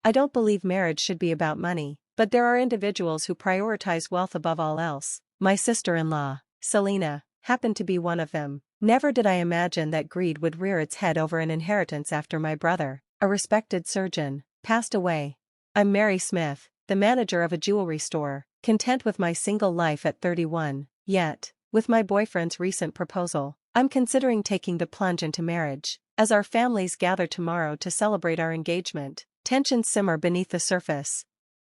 I don't believe marriage should be about money, but there are individuals who prioritize wealth above all else. My sister-in-law, Selena, happened to be one of them. Never did I imagine that greed would rear its head over an inheritance after my brother, a respected surgeon, passed away. I'm Mary Smith, the manager of a jewelry store, content with my single life at 31, yet, with my boyfriend's recent proposal, I'm considering taking the plunge into marriage. As our families gather tomorrow to celebrate our engagement, tensions simmer beneath the surface.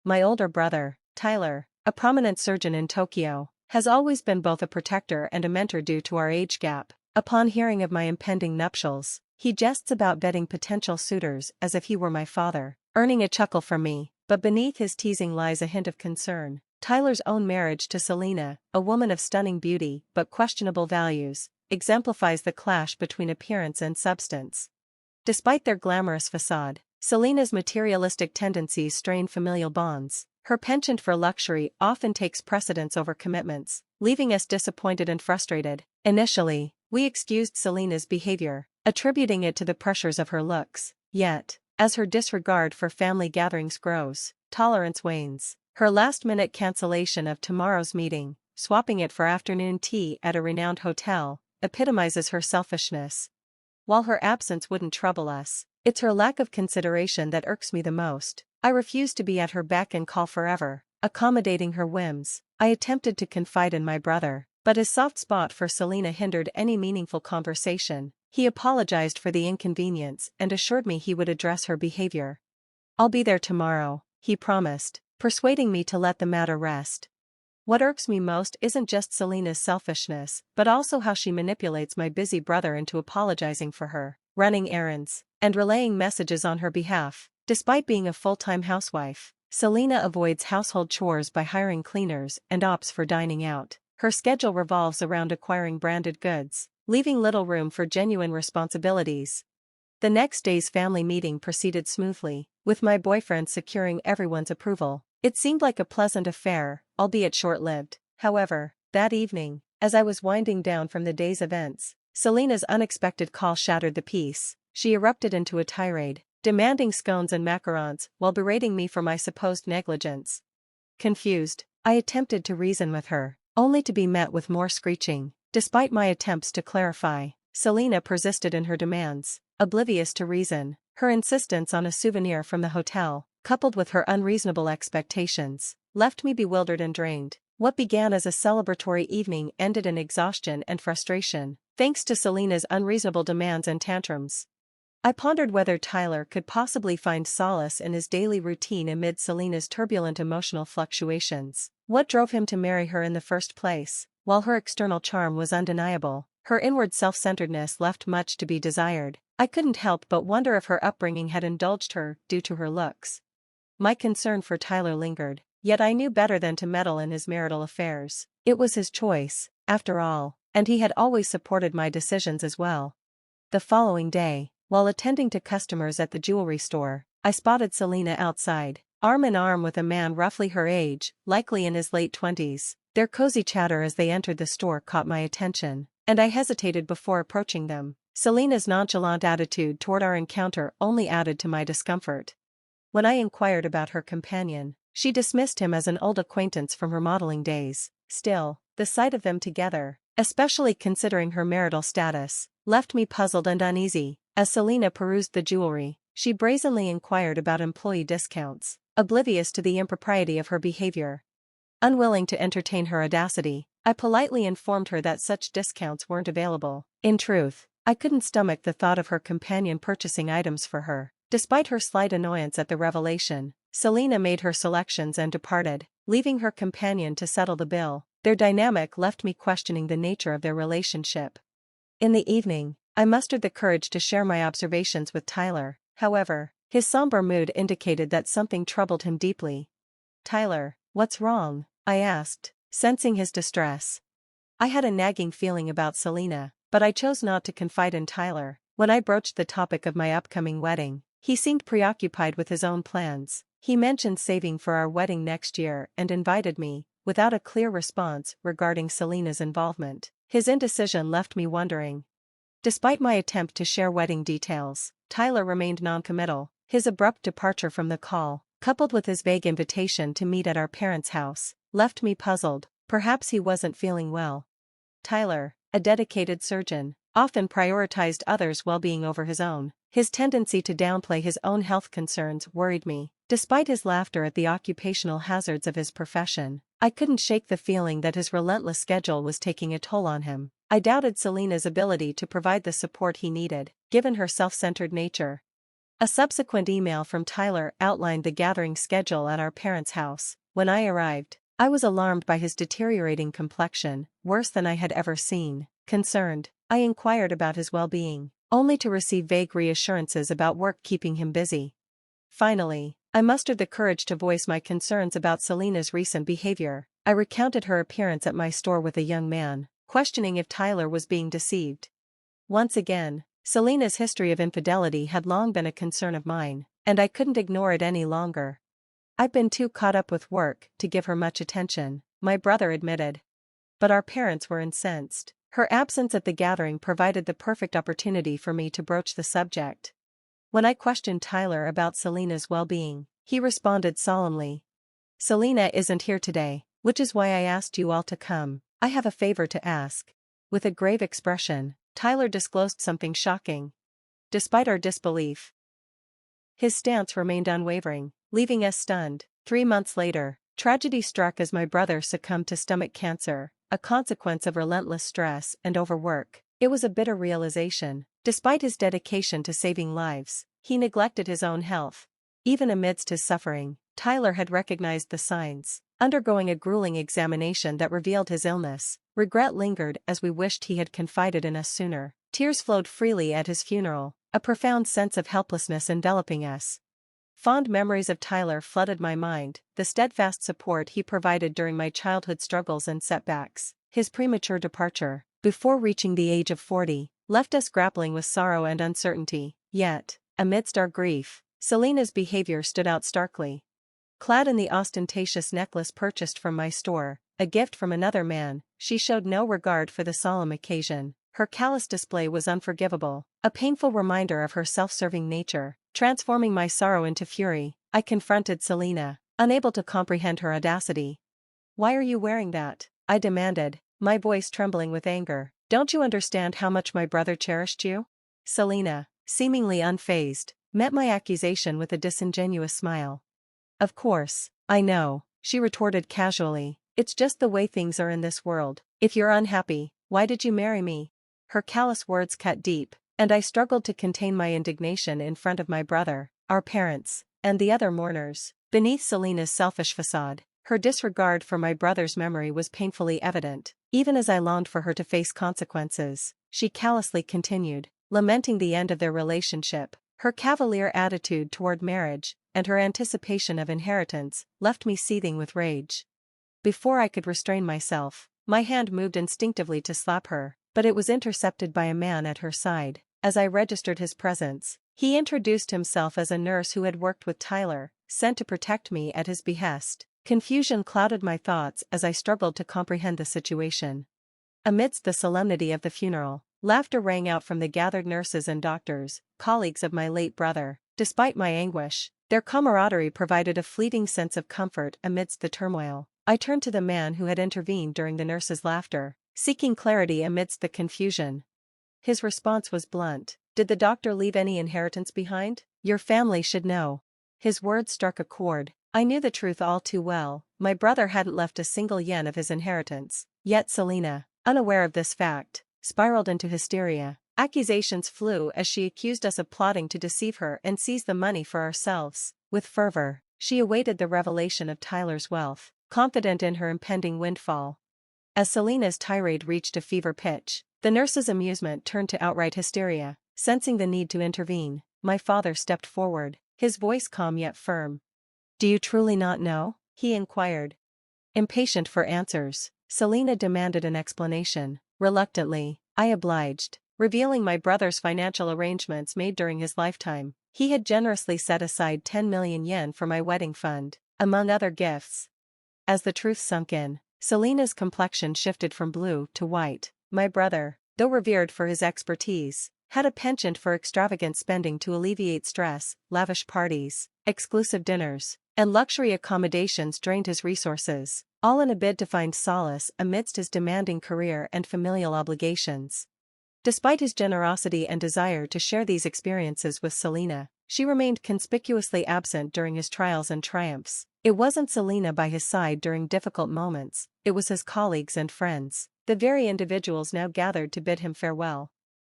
My older brother, Tyler, a prominent surgeon in Tokyo, has always been both a protector and a mentor due to our age gap. Upon hearing of my impending nuptials, he jests about vetting potential suitors as if he were my father, earning a chuckle from me, but beneath his teasing lies a hint of concern. Tyler's own marriage to Selena, a woman of stunning beauty but questionable values, exemplifies the clash between appearance and substance. Despite their glamorous facade, Selena's materialistic tendencies strain familial bonds. Her penchant for luxury often takes precedence over commitments, leaving us disappointed and frustrated. Initially, we excused Selena's behavior, attributing it to the pressures of her looks. Yet, as her disregard for family gatherings grows, tolerance wanes. Her last-minute cancellation of tomorrow's meeting, swapping it for afternoon tea at a renowned hotel, epitomizes her selfishness. While her absence wouldn't trouble us, it's her lack of consideration that irks me the most. I refuse to be at her beck and call forever, accommodating her whims. I attempted to confide in my brother, but his soft spot for Selena hindered any meaningful conversation. He apologized for the inconvenience and assured me he would address her behavior. "I'll be there tomorrow," he promised, persuading me to let the matter rest. What irks me most isn't just Selena's selfishness, but also how she manipulates my busy brother into apologizing for her, running errands, and relaying messages on her behalf. Despite being a full-time housewife, Selena avoids household chores by hiring cleaners and opts for dining out. Her schedule revolves around acquiring branded goods, leaving little room for genuine responsibilities. The next day's family meeting proceeded smoothly, with my boyfriend securing everyone's approval. It seemed like a pleasant affair, albeit short-lived. However, that evening, as I was winding down from the day's events, Selena's unexpected call shattered the peace. She erupted into a tirade, demanding scones and macarons while berating me for my supposed negligence. Confused, I attempted to reason with her, only to be met with more screeching. Despite my attempts to clarify, Selena persisted in her demands, oblivious to reason. Her insistence on a souvenir from the hotel, coupled with her unreasonable expectations, left me bewildered and drained. What began as a celebratory evening ended in exhaustion and frustration, thanks to Selena's unreasonable demands and tantrums. I pondered whether Tyler could possibly find solace in his daily routine amid Selena's turbulent emotional fluctuations. What drove him to marry her in the first place? While her external charm was undeniable, her inward self-centeredness left much to be desired. I couldn't help but wonder if her upbringing had indulged her due to her looks. My concern for Tyler lingered, yet I knew better than to meddle in his marital affairs. It was his choice, after all, and he had always supported my decisions as well. The following day, while attending to customers at the jewelry store, I spotted Selena outside, arm in arm with a man roughly her age, likely in his late 20s. Their cozy chatter as they entered the store caught my attention, and I hesitated before approaching them. Selena's nonchalant attitude toward our encounter only added to my discomfort. When I inquired about her companion, she dismissed him as an old acquaintance from her modeling days. Still, the sight of them together, especially considering her marital status, left me puzzled and uneasy. As Selena perused the jewelry, she brazenly inquired about employee discounts, oblivious to the impropriety of her behavior. Unwilling to entertain her audacity, I politely informed her that such discounts weren't available. In truth, I couldn't stomach the thought of her companion purchasing items for her. Despite her slight annoyance at the revelation, Selena made her selections and departed, leaving her companion to settle the bill. Their dynamic left me questioning the nature of their relationship. In the evening, I mustered the courage to share my observations with Tyler. However, his somber mood indicated that something troubled him deeply. "Tyler, what's wrong?" I asked, sensing his distress. I had a nagging feeling about Selena, but I chose not to confide in Tyler. When I broached the topic of my upcoming wedding, he seemed preoccupied with his own plans. He mentioned saving for our wedding next year and invited me, without a clear response regarding Selena's involvement. His indecision left me wondering. Despite my attempt to share wedding details, Tyler remained noncommittal. His abrupt departure from the call, coupled with his vague invitation to meet at our parents' house, left me puzzled. Perhaps he wasn't feeling well. Tyler, a dedicated surgeon, often prioritized others' well-being over his own. His tendency to downplay his own health concerns worried me. Despite his laughter at the occupational hazards of his profession, I couldn't shake the feeling that his relentless schedule was taking a toll on him. I doubted Selena's ability to provide the support he needed, given her self-centered nature. A subsequent email from Tyler outlined the gathering schedule at our parents' house. When I arrived, I was alarmed by his deteriorating complexion, worse than I had ever seen. Concerned, I inquired about his well-being, only to receive vague reassurances about work keeping him busy. Finally, I mustered the courage to voice my concerns about Selena's recent behavior. I recounted her appearance at my store with a young man, questioning if Tyler was being deceived. Once again, Selena's history of infidelity had long been a concern of mine, and I couldn't ignore it any longer. I'd been too caught up with work to give her much attention, my brother admitted. But our parents were incensed. Her absence at the gathering provided the perfect opportunity for me to broach the subject. When I questioned Tyler about Selena's well-being, he responded solemnly. "Selena isn't here today, which is why I asked you all to come. I have a favor to ask." With a grave expression, Tyler disclosed something shocking. Despite our disbelief, his stance remained unwavering, leaving us stunned. 3 months later, tragedy struck as my brother succumbed to stomach cancer, a consequence of relentless stress and overwork. It was a bitter realization. Despite his dedication to saving lives, he neglected his own health. Even amidst his suffering, Tyler had recognized the signs. Undergoing a grueling examination that revealed his illness, regret lingered as we wished he had confided in us sooner. Tears flowed freely at his funeral, a profound sense of helplessness enveloping us. Fond memories of Tyler flooded my mind, the steadfast support he provided during my childhood struggles and setbacks. His premature departure, before reaching the age of 40, left us grappling with sorrow and uncertainty. Yet, amidst our grief, Selena's behavior stood out starkly. Clad in the ostentatious necklace purchased from my store, a gift from another man, she showed no regard for the solemn occasion. Her callous display was unforgivable, a painful reminder of her self-serving nature. Transforming my sorrow into fury, I confronted Selena, unable to comprehend her audacity. "Why are you wearing that?" I demanded, my voice trembling with anger. "Don't you understand how much my brother cherished you?" Selena, seemingly unfazed, met my accusation with a disingenuous smile. "Of course, I know," she retorted casually. "It's just the way things are in this world. If you're unhappy, why did you marry me?" Her callous words cut deep, and I struggled to contain my indignation in front of my brother, our parents, and the other mourners. Beneath Selena's selfish facade, her disregard for my brother's memory was painfully evident. Even as I longed for her to face consequences, she callously continued, lamenting the end of their relationship. Her cavalier attitude toward marriage, and her anticipation of inheritance, left me seething with rage. Before I could restrain myself, my hand moved instinctively to slap her, but it was intercepted by a man at her side. As I registered his presence, he introduced himself as a nurse who had worked with Tyler, sent to protect me at his behest. Confusion clouded my thoughts as I struggled to comprehend the situation. Amidst the solemnity of the funeral, laughter rang out from the gathered nurses and doctors, colleagues of my late brother. Despite my anguish, their camaraderie provided a fleeting sense of comfort amidst the turmoil. I turned to the man who had intervened during the nurses' laughter, seeking clarity amidst the confusion. His response was blunt. "Did the doctor leave any inheritance behind? Your family should know." His words struck a chord. I knew the truth all too well. My brother hadn't left a single yen of his inheritance. Yet Selena, unaware of this fact, spiraled into hysteria. Accusations flew as she accused us of plotting to deceive her and seize the money for ourselves. With fervor, she awaited the revelation of Tyler's wealth, confident in her impending windfall. As Selena's tirade reached a fever pitch, the nurse's amusement turned to outright hysteria. Sensing the need to intervene, my father stepped forward, his voice calm yet firm. "Do you truly not know?" he inquired. Impatient for answers, Selena demanded an explanation. Reluctantly, I obliged, revealing my brother's financial arrangements made during his lifetime. He had generously set aside 10 million yen for my wedding fund, among other gifts. As the truth sunk in, Selena's complexion shifted from blue to white. My brother, though revered for his expertise, had a penchant for extravagant spending to alleviate stress. Lavish parties, exclusive dinners, and luxury accommodations drained his resources, all in a bid to find solace amidst his demanding career and familial obligations. Despite his generosity and desire to share these experiences with Selena, she remained conspicuously absent during his trials and triumphs. It wasn't Selena by his side during difficult moments, it was his colleagues and friends, the very individuals now gathered to bid him farewell.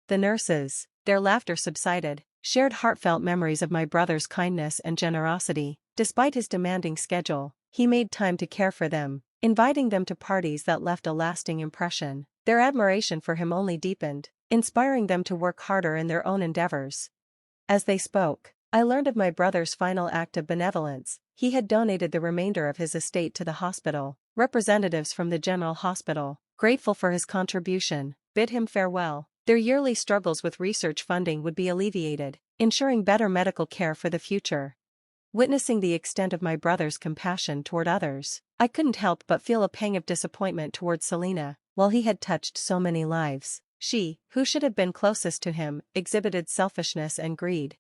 The nurses, their laughter subsided, shared heartfelt memories of my brother's kindness and generosity. Despite his demanding schedule, he made time to care for them, inviting them to parties that left a lasting impression. Their admiration for him only deepened, inspiring them to work harder in their own endeavors. As they spoke, I learned of my brother's final act of benevolence. He had donated the remainder of his estate to the hospital. Representatives from the General Hospital, grateful for his contribution, bid him farewell. Their yearly struggles with research funding would be alleviated, ensuring better medical care for the future. Witnessing the extent of my brother's compassion toward others, I couldn't help but feel a pang of disappointment toward Selena. While he had touched so many lives, she, who should have been closest to him, exhibited selfishness and greed.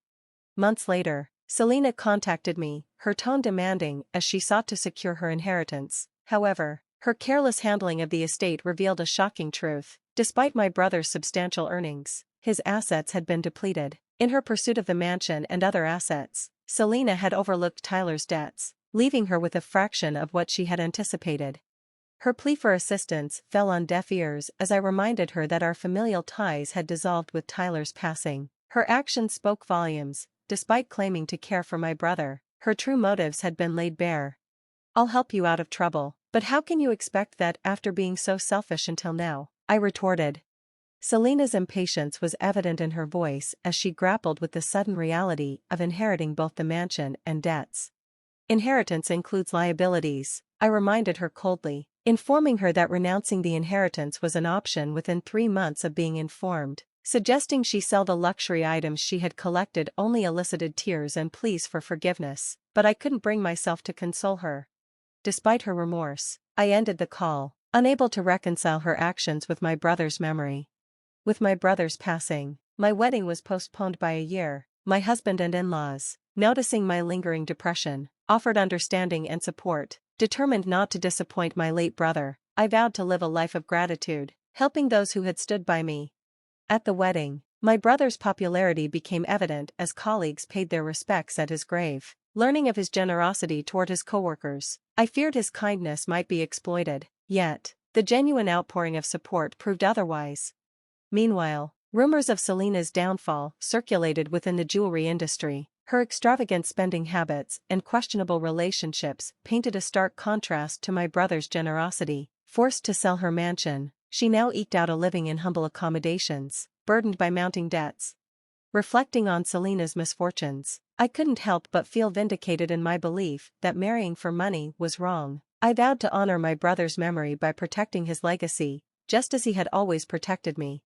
Months later, Selena contacted me, her tone demanding as she sought to secure her inheritance. However, her careless handling of the estate revealed a shocking truth. Despite my brother's substantial earnings, his assets had been depleted. In her pursuit of the mansion and other assets, Selena had overlooked Tyler's debts, leaving her with a fraction of what she had anticipated. Her plea for assistance fell on deaf ears as I reminded her that our familial ties had dissolved with Tyler's passing. Her actions spoke volumes. Despite claiming to care for my brother, her true motives had been laid bare. "I'll help you out of trouble, but how can you expect that after being so selfish until now?" I retorted. Selena's impatience was evident in her voice as she grappled with the sudden reality of inheriting both the mansion and debts. "Inheritance includes liabilities," I reminded her coldly, informing her that renouncing the inheritance was an option within 3 months of being informed. Suggesting she sell the luxury items she had collected only elicited tears and pleas for forgiveness, but I couldn't bring myself to console her. Despite her remorse, I ended the call, unable to reconcile her actions with my brother's memory. With my brother's passing, my wedding was postponed by a year. My husband and in-laws, noticing my lingering depression, offered understanding and support. Determined not to disappoint my late brother, I vowed to live a life of gratitude, helping those who had stood by me. At the wedding, my brother's popularity became evident as colleagues paid their respects at his grave. Learning of his generosity toward his coworkers, I feared his kindness might be exploited, yet, the genuine outpouring of support proved otherwise. Meanwhile, rumors of Selena's downfall circulated within the jewelry industry. Her extravagant spending habits and questionable relationships painted a stark contrast to my brother's generosity. Forced to sell her mansion, she now eked out a living in humble accommodations, burdened by mounting debts. Reflecting on Selena's misfortunes, I couldn't help but feel vindicated in my belief that marrying for money was wrong. I vowed to honor my brother's memory by protecting his legacy, just as he had always protected me.